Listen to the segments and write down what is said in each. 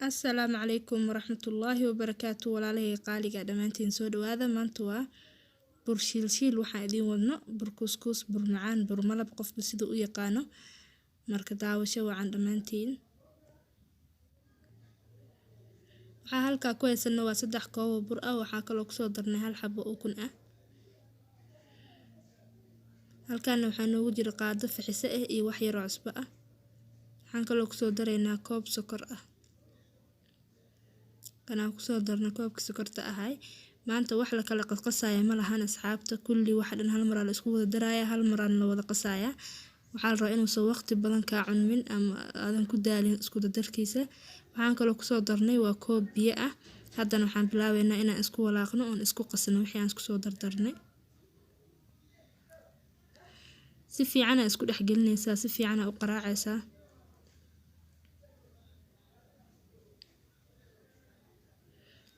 Assalaamu calaykum waraxmatullaahi wabarakaatu walaalahey qaaliga dhammaantiin soo dhawaada maanta waa bur shiil waxaan idiin wadno bur kuskus bur macaan bur malab qofba sida u yaqaano marka daawasho wacan dhammaantiin waxaa halkaa ku haysano waa 3 koob oo bur ah waxaa kaloo kusoo darnay 1 xabo oo ukun ah halkaan waxaa noogu jira qaado fixise ah iyo wax yar oo cusbo ah waxaan kaloo kusoo dareynaa koob sokor ah kana kusoo darna koobka sokorta ahay maanta wax la kala qasqasaya ma lahan asxaabta kulli wax dhan hal mar la isku wada daraya hal mar la wada qasaya waxaa la rabaa inuu soo waqti badan ka cunmin ama aadan ku daalin isku darkiisa waxaan kaloo kusoo darnay waa koob biyo ah haddana waxaan bilaabeynaa inaan isku walaaqno oo isku qasno wixii aan isku soo dardarnay si fiican isku dhex gelinaysaa si fiican u qaraacaysaa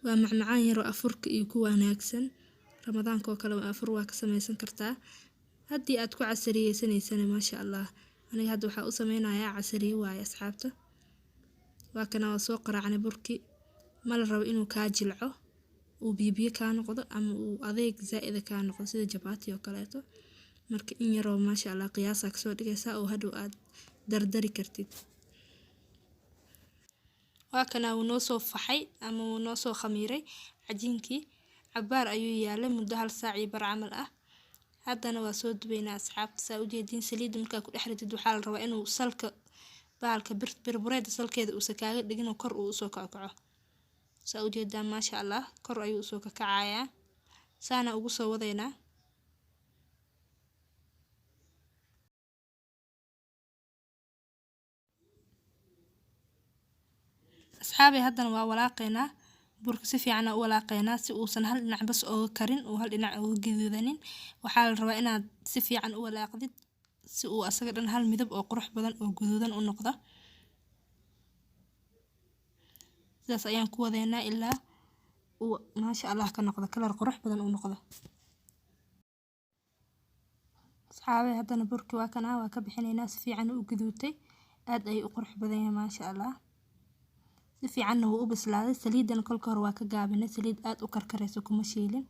waa macmacaan yar oo afurka iyo ku wanaagsan ramadaanka oo kale afur waa ka samaysan kartaa haddii aad ku casariyeysanaysan maasha Allah aniga hadda waxa u sameynayaa casariye waay asxaabta waa kana soo qaraacnay burki ma la rabo inuu ka jilco oo biyo ka noqdo ama uu adeeg zaid ka noqdo sida jabaati oo kaleeto marka in yar oo maasha Allah qiyaas ka soo dhigaysaa oo hadhow aad dardari kartid waa kana uu noo soo faxay ama uu noo soo khamiiray cajiinkii cabaar ayuu yaalay muddo 1 saac iyo bar camal ah haddana waa soo dubeynaa asxaabta saa u jeedin saliid markaa ku dhex ridid waxaa la rabaa inuu salka baalka birbureeda salkeeda uu sakaaga dhigin oo kor uu soo kaco saa u jeedaa maasha Allah kor ayuu soo kacayaa saana ugu soo wadeynaa asxaabi haddana waa walaaqeynaa burka si fiican u walaaqeynaa si uusan hal dhinac bas oo karin oo hal dhinac oo gaduudanin waxaa la rabaa inaad si fiican u walaaqdid si uu asaga dhan hal midab oo qurux badan oo gaduudan u noqdo sidaas ayaan ku wadeynaa ilaa uu maasha Allah ka noqdo kalar qurux badan uu noqdo asxaabi haddana burki waa kana waa ka bixinaynaa si fiican u gaduutay aad ay u qurux badan yahay maasha Allah si fiican uu u bislaaday saliidan kolka hore waa ka gaabinay saliid aad u karkarayso kuma shiilin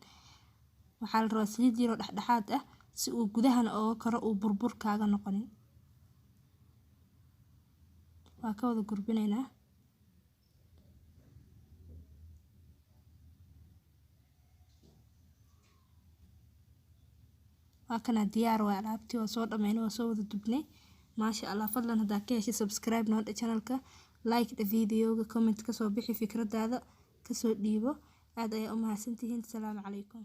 waxaa la rabaa saliid yar oo dhexdhexaad ah si uu gudahan oo karo uu burbur kaaga noqonin waa ka wada gurbinaynaa waa kana diyaar waa alaabtii waa soo dhameynay waa soo wada dubnay maasha Allah fadlan hadaa ka heshay subscribe noo channelka like the video comment ka soo bixi fikradaada ka soo dhiibo aad ay u mahadsantihiin. Assalaamu calaykum.